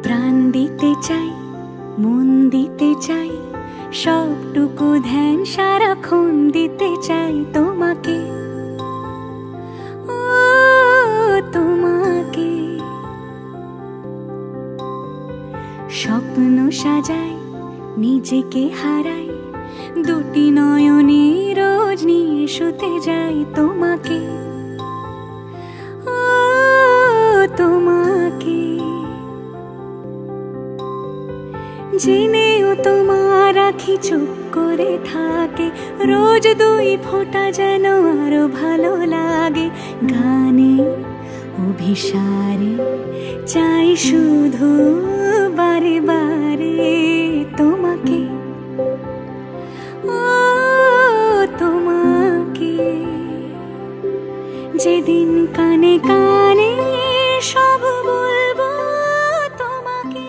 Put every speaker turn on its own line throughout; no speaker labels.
প্রাণ দিতে চাই, মন দিতে চাই, সবটুকু ধ্যান সারাক্ষণ দিতে চাই তোমাকে, ও তোমাকে। স্বপ্ন সাজাই, নিজেকে হারাই, দুটি নয়নে রোজ নিয়ে শুতে যাই তোমাকে, ও তোমাকে। জেনেও তোমার আখি চুপ করে থাকে, রোজ দুই ফোঁটা যেন আরো ভালো লাগে। গানে অভিসারে চাই শুধু বারে বারে তোমাকে, ও তোমাকে। যেদিন কানে কানে সব বলবো তোমাকে।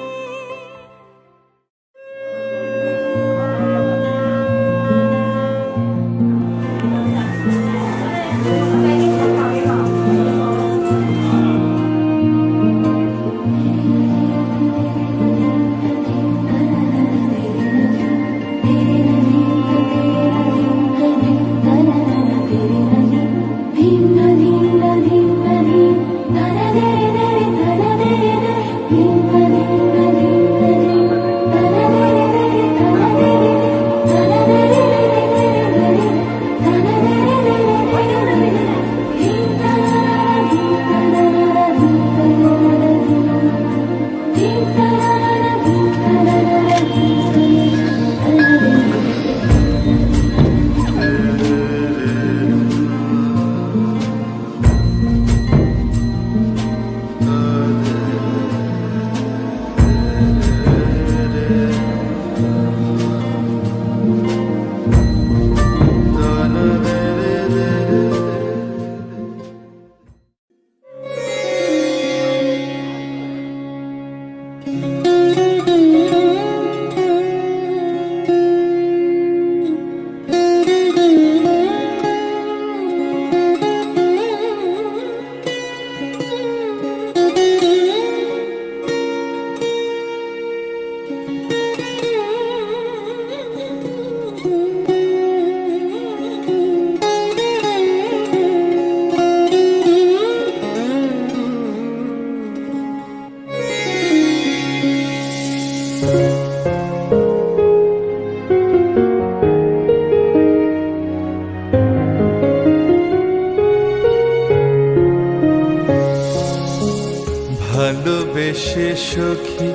ভালোবেসে সখী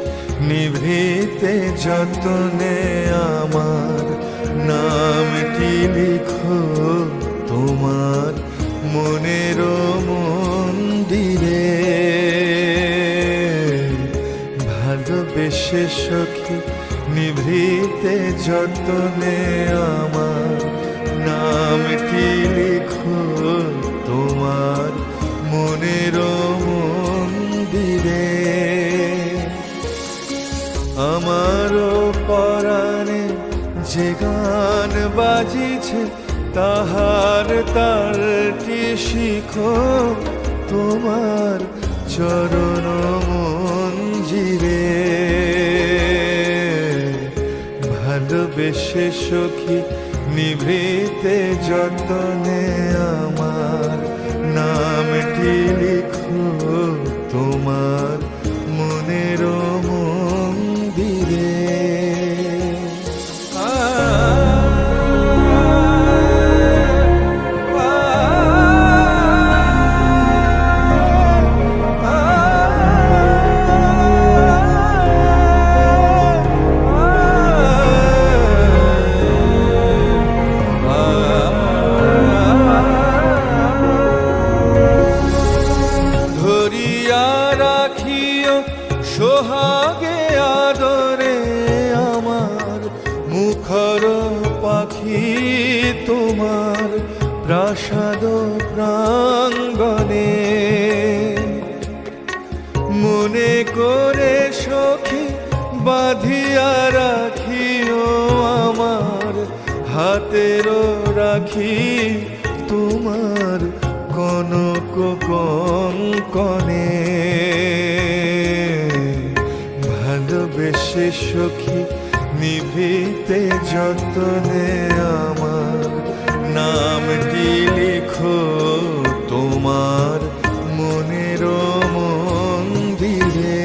নিভৃতে যতনে আমার নামটি লিখো তোমার মনের মন্দিরে। ভালোবেসে সখী নিভৃতে যতনে আমার নামটি লিখো তোমার মনের মন্দিরে। আমারও পরাণে যে গান বাজিছে তাহার তালটি শিখো তোমার চরণ মঞ্জিরে। ভালোবেসে সখী নিভৃতে যতনে আমার নামটি লিখো তোমার মনের মন্দিরে। সোহাগে আদরে আমার মুখর পাখি তোমার প্রাসাদ প্রাঙ্গণে। মনে করে সখী বাঁধিয়া রাখিও আমার হাতের রাখি তোমার কনক কঙ্কণে। বেশে সখী নিভিতে যতনে আমার নামটি লিখো তোমার মনের মন্দিরে।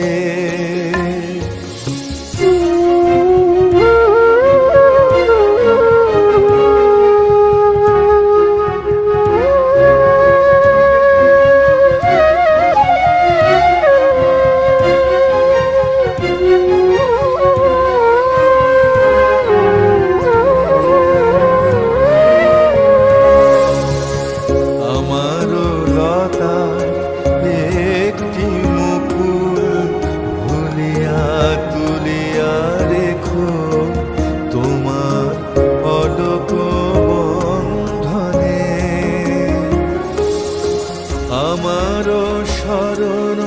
আমারও শরণ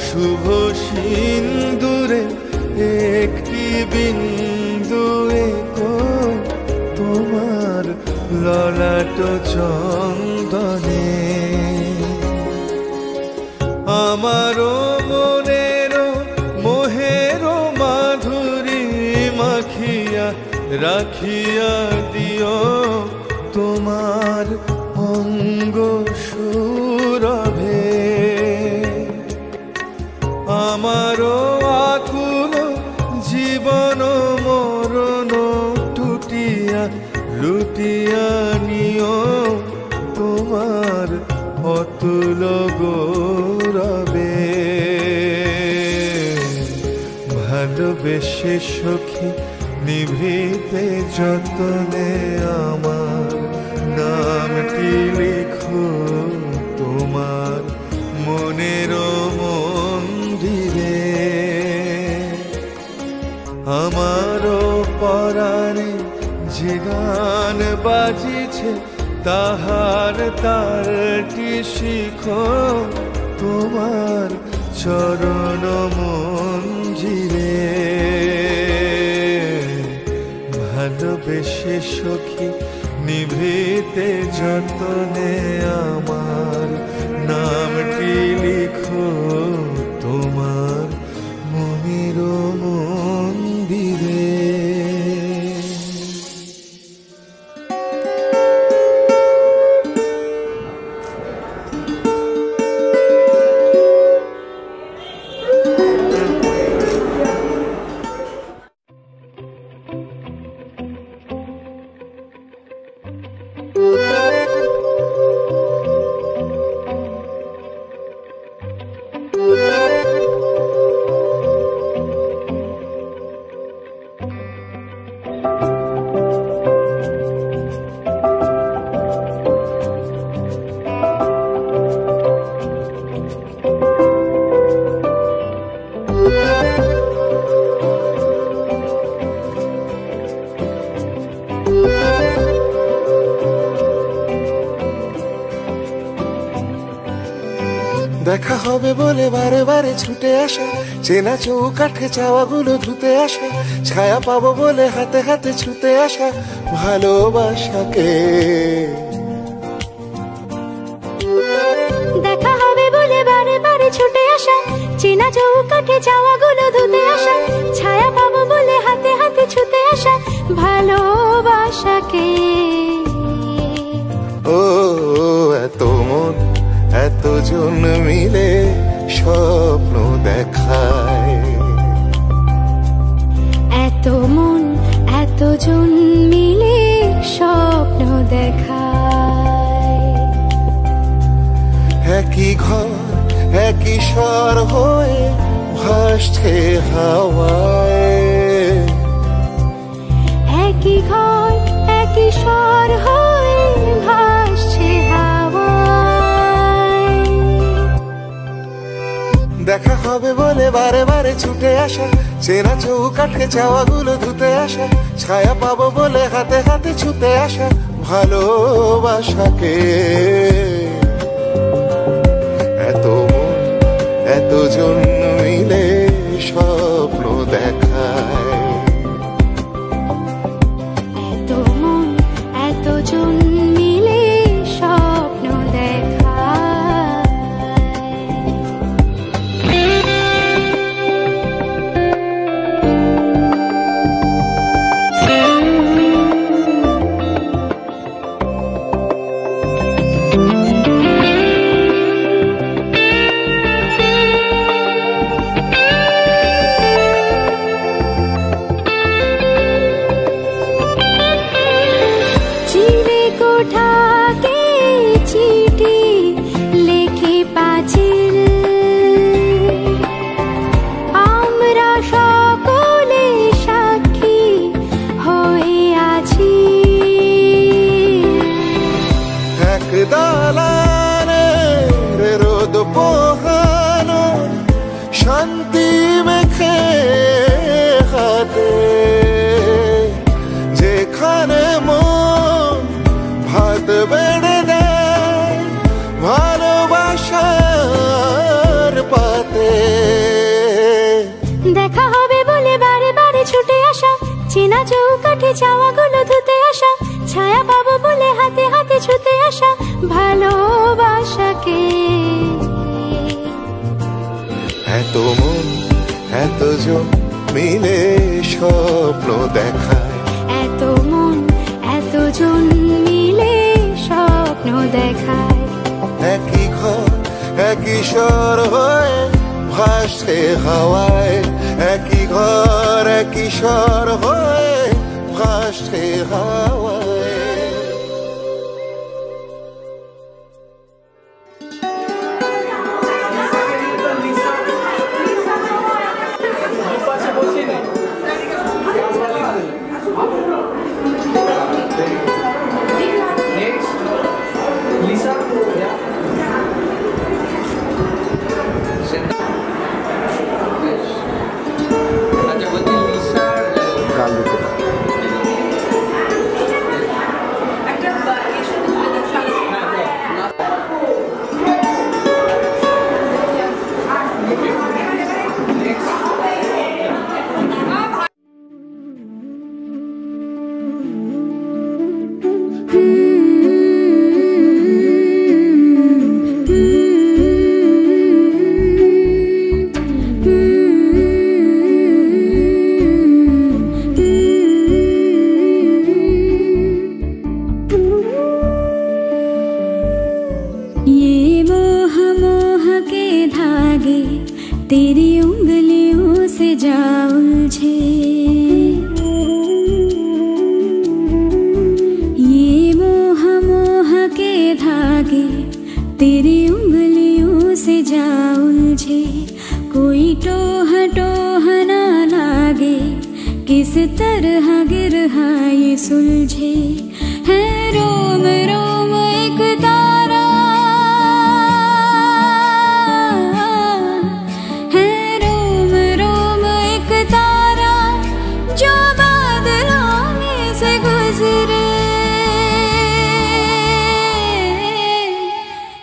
শুভ সিন্দুরে একটি বিন্দু একো তোমার ললাট চন্দনে। আমারও মনের মোহের মাধুরী মাখিয়া রাখিয়া দিও তোমার অঙ্গ সুরভে। আমারও আকুল জীবন মরণ টুটিয়া লুটিয়া নিও তোমার অতুল গৌরবে। ভালোবেসে সখী নিভিতে যতনে আমার নামটি লিখো তোমার মনের মন্দিরে। আমারও পরাণে যে গান বাজিছে তাহার তারটি শিখো তোমার চরণ মঞ্জিরে। ভালোবেসে সখী নিভিতে যতনে আমার নামটি লিখো তোমার মনের মন্দিরে।
দেখা হবে বলে বারে বারে ছুটে আসা, চেনা চৌকাঠে চাওয়াগুলো ধুতে আসা, ছায়া পাবো বলে হাতে হাতে ছুতে আসা ভালোবাসাকে।
দেখা হবে বলে বারে বারে ছুটে আসা, চেনা চৌকাঠে চাওয়াগুলো ধুতে আসা, ছায়া পাবো বলে হাতে হাতে ছুতে আসা ভালোবাসাকে।
ও এত মন এতজন মিলে স্বপ্ন দেখায়,
এত মন এতজন মিলে স্বপ্ন দেখায়।
একই ঘর একই স্বর হয়ে ভাসছে হাওয়ায়,
একই ঘর একই স্বর হয়ে ভাসছে হাওয়ায়।
দেখা হবে বলে বারে বারে ছুটে আসা, চেনা চৌকাঠে চাওয়াগুলো ধুতে আসা, ছায়া পাবো বলে হাতে হাতে ছুতে আসা ভালোবাসাকে। এত মন এতজন মিলে স্বপ্ন দেখায়,
এত মন এতজন মিলে স্বপ্ন দেখায়। দেখা হবে বলে বারে বারে ছুটে আসা, চেনা চৌকাঠে চাওয়াগুলো ধুতে আসা, ছায়া পাবো বলে হাতে হাতে ছুতে আসা ভালোবাসাকে।
এত মন এত জন মিলে স্বপ্ন দেখায়,
এত মন এতজন মিলে স্বপ্ন দেখায়।
একই ঘর একই স্বর হয়ে ভাসে হাওয়ায়, একই ঘর একই স্বর হয়ে ভাসে হাওয়ায়।
तेरी उंगलियों से जा उलझे, ये मोह मोह के धागे तेरी उंगलियों से जा उलझे। कोई टोह टोह ना लागे, किस तरह गिरहा ये सुलझे। है रोम रोम एक तारा,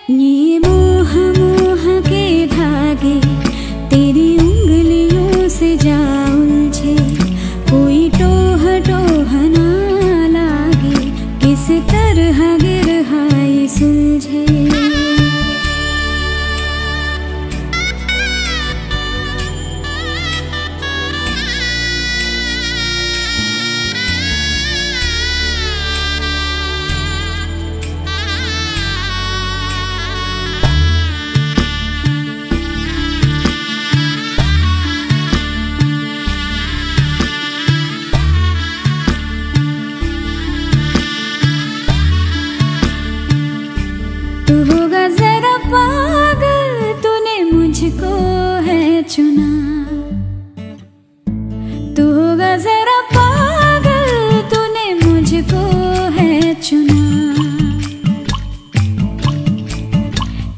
ये मोह मोह के धागे तेरी उंगलियों से जा उलझे। कोई टोह टोह ना लागे, किस तरह गिरहा ये सुलझे। तू होगा जरा पागल, तूने मुझको है चुना। तू होगा जरा पागल, तूने मुझको है चुना।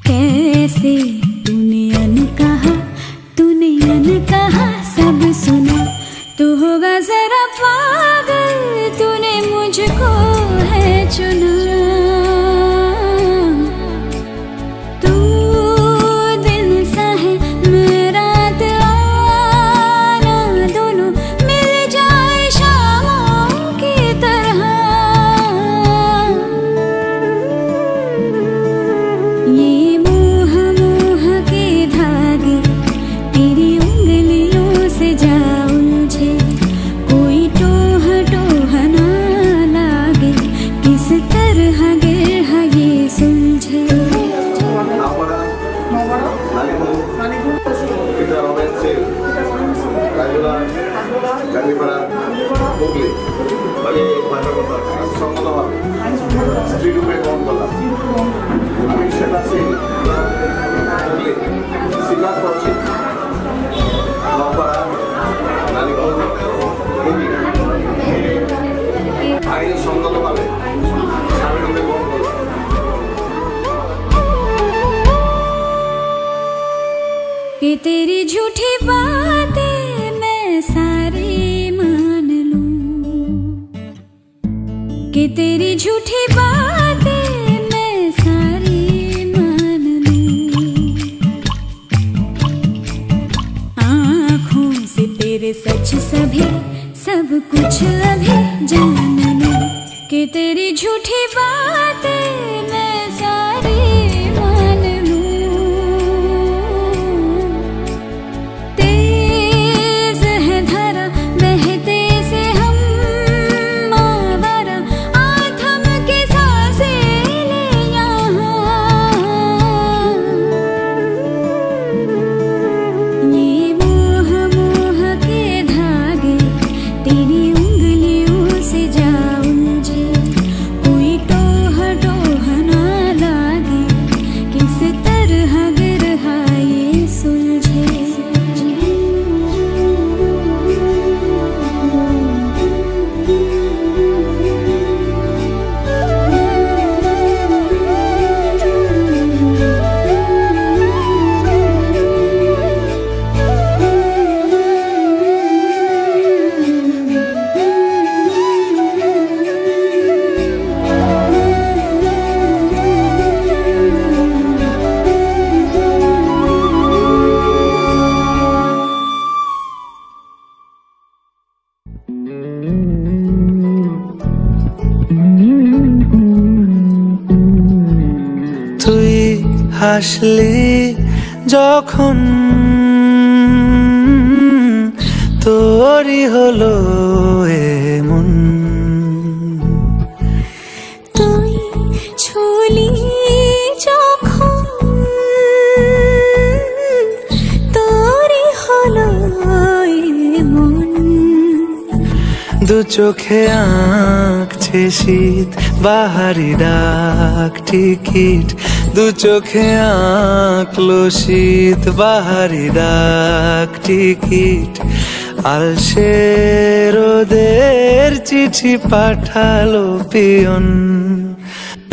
कैसे तूने अनकहा सब सुना। तू होगा जरा पागल, तूने मुझको है चुना। कि तेरी झूठी बातें मैं सारी मान लूं, कि तेरी झूठी बातें मैं सारी मान लूं। आँखों से तेरे सच सभी सब कुछ अभी जान लूं कि तेरी झूठी बातें मैं सारी मान लूं। तेज है धारा बहते से हम आवारा, आ थम के सांसें ले यहाँ। ये मोह मोह के धागे तेरी उंगलियों से जा उलझे, कोई टोह टोह ना लागे, किस तरह गिरहा ये सुलझे।
তুই হাসলি যখন তোরই হলো এমন,
তুই ছুলি যখন তোরই হলো এমন।
দু চোখে আঁকছে শীত বাহারি ডাক টিকিট, দু চোখে আঁকলো শীত বাহারি ডাক টিকিট। আলসে রোদের চিঠি পাঠালো পিয়ন,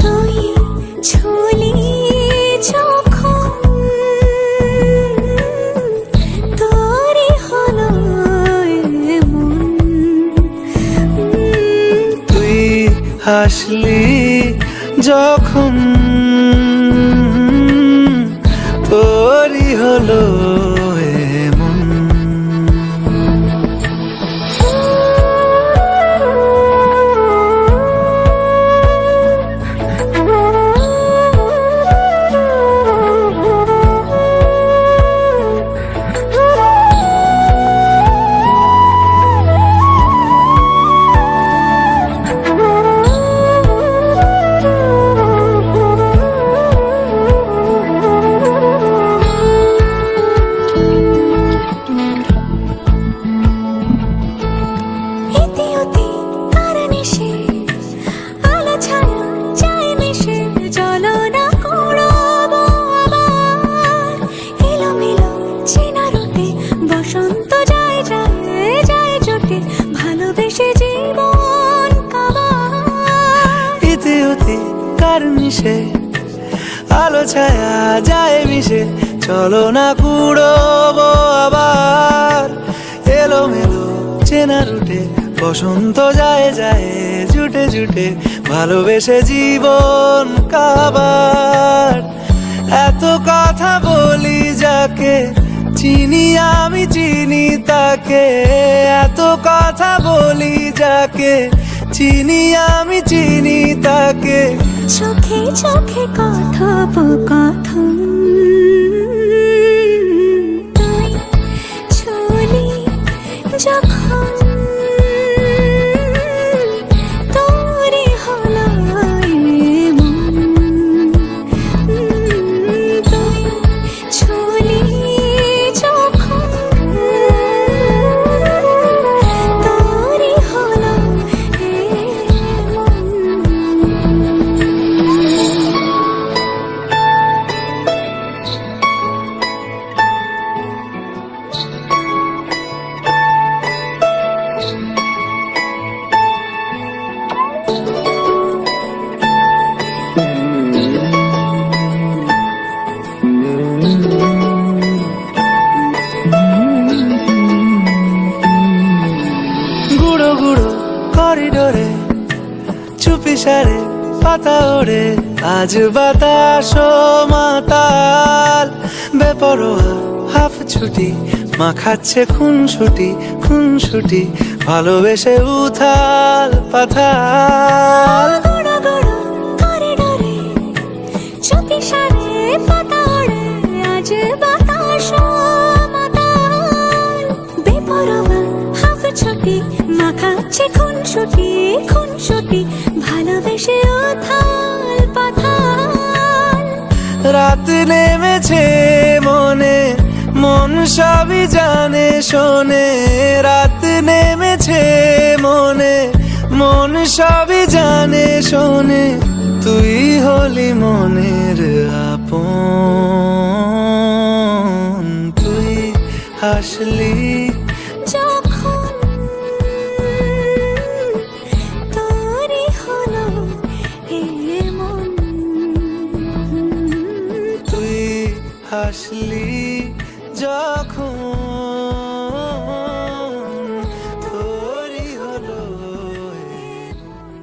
তুই ছুলি যখন তোরই হলো এমন।
তুই হাসলি যখন তোরই হলো এমন। আলো ছায়া যায় মিশে, চলো না কুড়োবো আবার। এলোমেলো চেনা রুটে বসন্ত যায় যায় জুটে জুটে, ভালোবেসে জীবন কাবার। এত কথা বলি যাকে চিনি আমি চিনি তাকে, এত কথা বলি যাকে চিনি আমি চিনি তাকে।
চোখে চোখে কথোপকথন, তুই ছুলি যখন তোরই হলো এমন। তুই ছুলি যখন তোরই হলো এমন।
করিডোরে চুপি সারে পাতা ওড়ে, আজ বাতাস মাতাল বেপরোয়া হাফ ছুটি মাখাচ্ছে খুনসুটি খুনসুটি, ভালোবেসে উথাল পাথাল।
আজ বাতাস মাতাল, বেপরোয়া হাফ ছুটি, মাখাচ্ছে খুনসুটি খুনসুটি, ভালোবেসে উথাল পাথাল।
রাত নেমেছে মনে, মন সবই জানে শোনে। রাত নেমেছে মনে, মন সবই জানে শোনে। তুই হলি মনের আপন, তুই হাসলি
যখন তোরই হলো এ মন,
তুই হাসলি যখন তোরই হলো এ মন।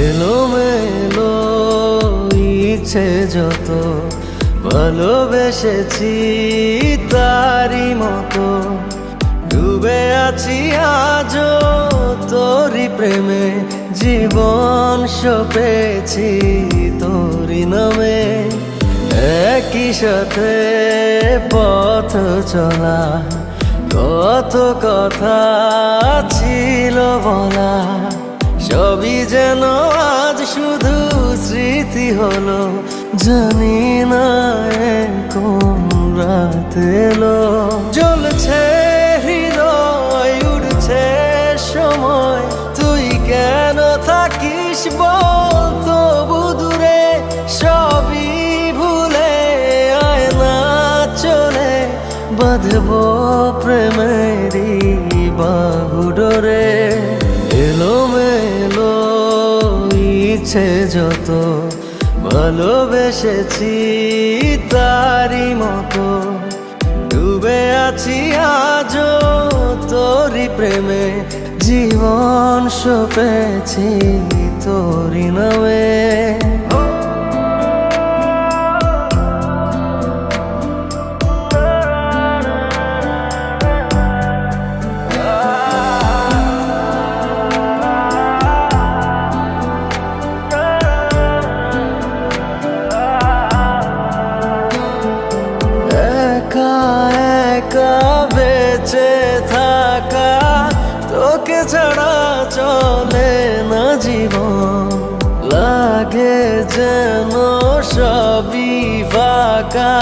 এলোমেলো ইচ্ছে যত ভালোবেসেছি তারি মতো, ডুবে আছি আজও তোরি প্রেমে, জীবন সপেছি তোরি নামে। একই সাথে পথ চলা, কত কথা ছিল বলা, সবই যেন আজ শুধু স্মৃতি হলো। জানি না কোন রাত এলো, জ্বলছে হৃদয়, উড়ছে সময়, তুই কেন থাকিস বল তবু দূরে, সবই ভুলে আয় না চলে, বাঁধবো প্রেমেরই বাহুডোরে। এলোমেলো ইচ্ছে যত, ভালোবেসেছি তারি মতো, ডুবে আছি আজও তোরি প্রেমে, জীবন সপেছি তোরি নামে। বেঁচে থাকা, তোকে ছাড়া চলে না জীবন, লাগে যেন সবই ফাঁকা,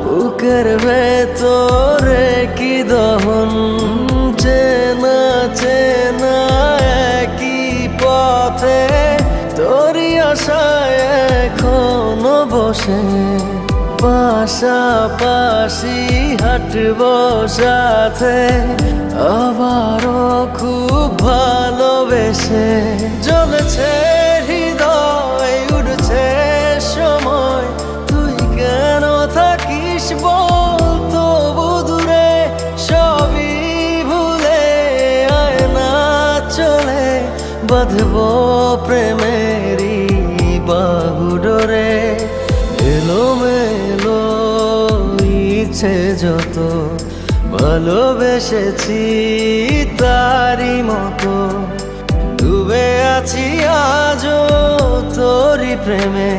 বুকের ভেতরে কি দহন, চেনা চেনা একই পথে, তোরই আশায় এখনো বসে, পাশাপাশি হাঁটবো সাথে, আবারও খুব ভালোবেসে। জ্বলছে হৃদয়, উড়ছে সময়, তুই কেন থাকিস বল তবু দূরে, সবই ভুলে আয় না চলে, বাঁধবো প্রেমেরই বাহুডোরে। এলোমেলো ইচ্ছে যত, ভালোবেসেছি তারি মতো, ডুবে আছি আজও তোরি প্রেমে,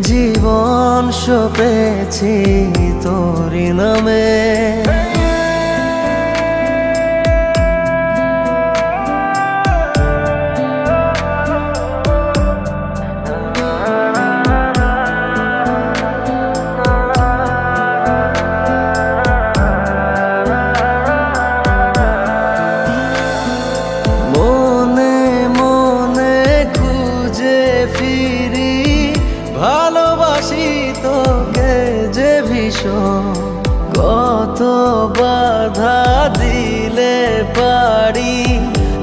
জীবন সপেছি তোরি নামে। কত বাধা দিলে পারি,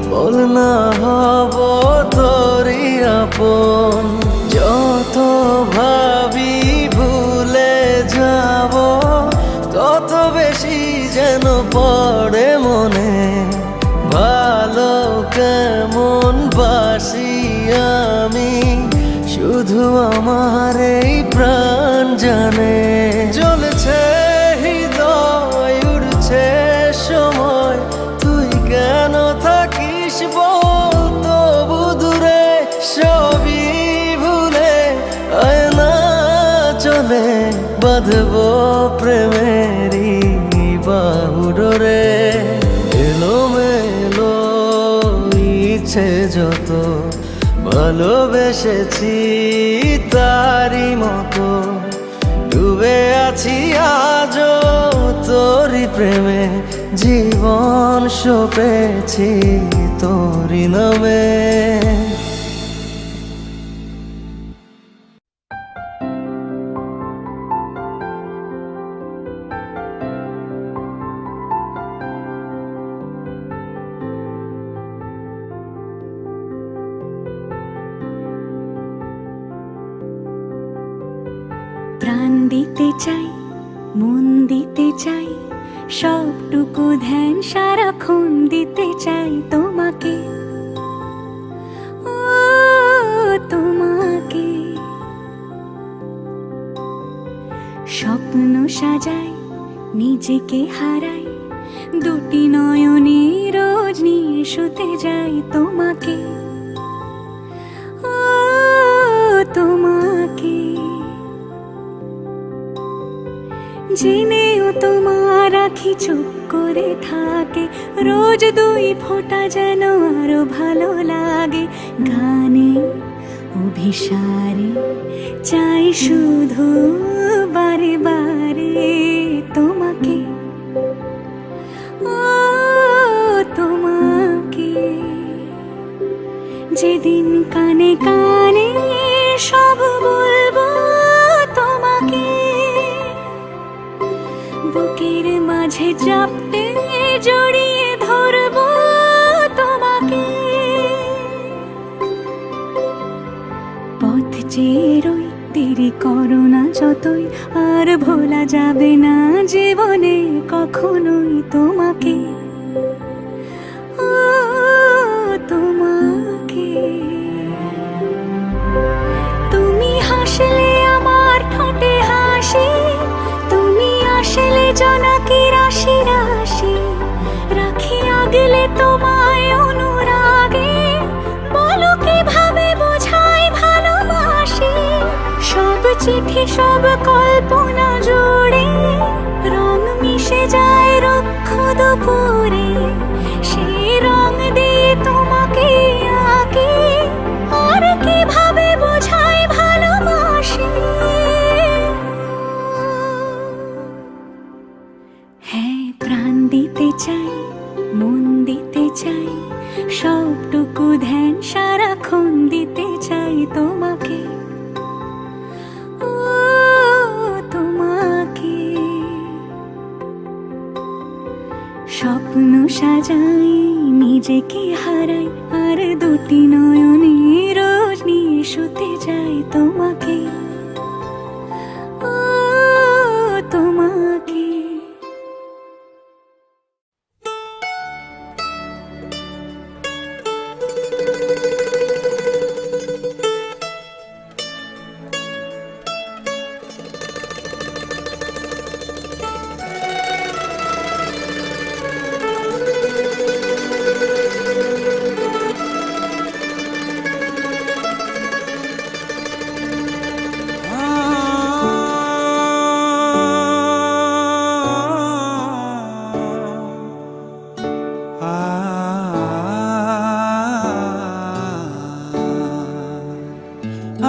বল না হব তোরি আপন, যত ভাবি ভুলে যাব, তত বেশি যেন পড়ে মনে, ভালো কেমন বাসি আমি, শুধু আমার এই প্রাণ জানে। জ্বলছে হৃদয়, উড়ছে সময়, তুই কেন থাকিস বল তবু দূরে, সবই ভুলে আয় না চলে, বাঁধবো প্রেমেরই বাহুডোরে। এলোমেলো ইচ্ছে যত, ভালোবেসেছি তারি মতো, ডুবে আছি আজও তোরি প্রেমে, জীবন সপেছি তোরি নামে।
প্রাণ দিতে চাই, মন দিতে চাই, সবটুকু ধ্যান সারাক্ষণ দিতে চাই তোমাকে, ও তোমাকে। স্বপ্ন সাজাই নিজেকে হারাই দুটি নয়নে রোজ নিয়ে শুতে যাই তোমাকে, ও তোমাকে। জেনেও তোমার আখি চুপ করে থাকে, রোজ দুই ফোঁটা যেন আরো ভালো লাগে। গানে অভিসারে চাই শুধু বারে বারে তোমাকে, ও তোমাকে। যেদিন কানে কানে সব বলবো তোমাকে, বুকের মাঝে চাপতে জড়িয়ে ধরবো তোমাকে। পথ চেয়ে রই, দেরি করো না যতই, আর ভোলা যাবে না জীবনে কখনোই তোমাকে, ও তোমাকে। তুমি হাসলে আমার ঠোঁটে হাসি, তুমি আসলে জোনাকি রাশি রাশি। রাখি আগলে তোমায় অনুরাগে, বলো কিভাবে বোঝাই ভালোবাসি। সব চিঠি সব কল্পনা জুড়ে রং মিশে যায় রুক্ষ দুপুরে, সেই রং দিয়ে তোমাকে আঁকি, আর কিভাবে বোঝাই ভালোবাসি। হ্যাঁ, প্রাণ দিতে চাই, মন দিতে চাই, সবটুকু ধ্যান সারাক্ষণ দিতে চাই তোমাকে, ও তোমাকে। স্বপ্ন সাজাই নিজেকে হারাই, আর দুটি নয়নে রোজ নিয়ে শুতে যাই তোমাকে, ও তোমাকে।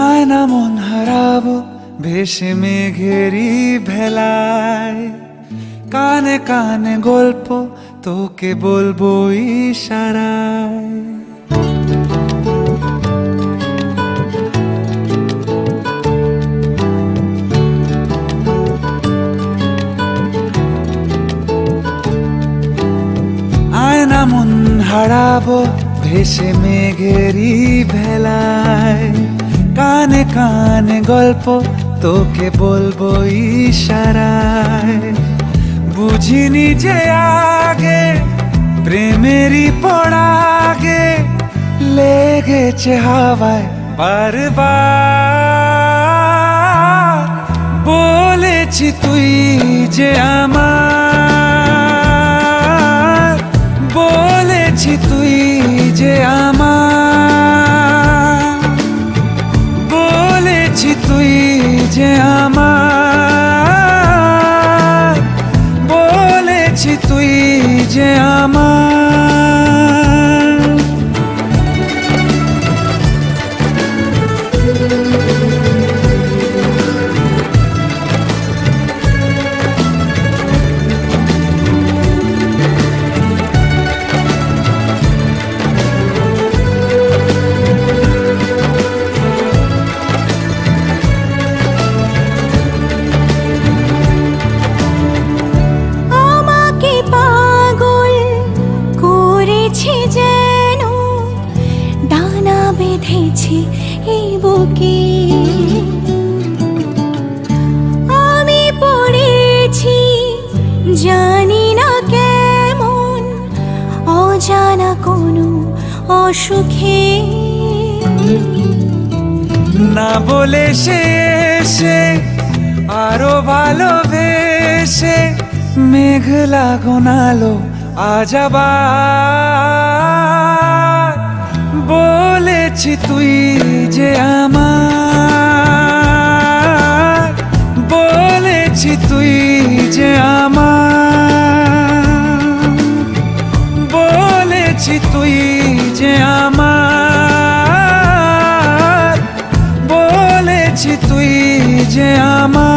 আয়না মন হারাবো ভেসে মেঘেরি ভেলায়, কানে কানে গল্প তোকে বলবো ইশারায়। আয়না মন হারাবো ভেসে মেঘেরি ভেলায়, কানে কানে গল্প তোকে বলবো ইশারায়। বুঝিনি যে আগে প্রেমেরই পড়াগে, লেগেছে হাওয়ায় বারবার। বলেছি তুই যে আমার, বলেছি তুই যে আমার, বলেছি তুই যে আমার, বলেছি তুই যে আমার।
আমি পড়েছি জানি না কেমন, অজানা কোনো অসুখে।
না বলে সে আরো ভালোবেসে মেঘলা গোনালো আজ আবার বলেছি তুই যে আমার, বলেছি তুই যে আমার, বলেছি তুই যে আমার, বলেছি তুই যে আমার।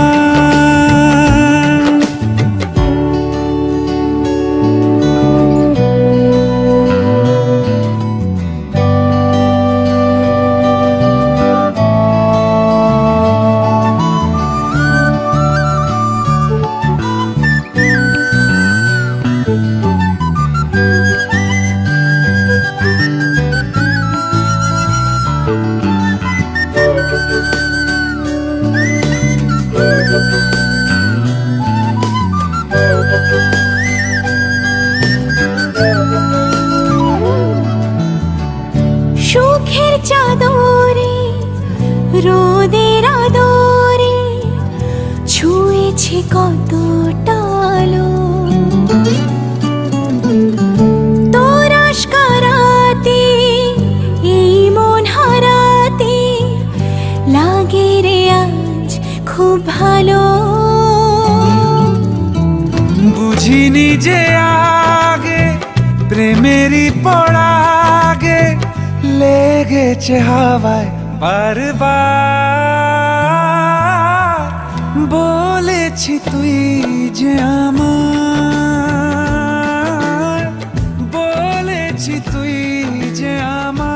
সুখের চাদরে রোদের আদরে ছুঁয়েছে কত টালো, তোর আশকারাতে এই মন হারাতে লাগে রে আজ খুব ভালো।
বুঝিনি যে আগে প্রেমেরই পড়াগে লেগেছে হাওয়ায় বারবার বলেছি তুই যে আমার, বলেছি তুই যে আমার।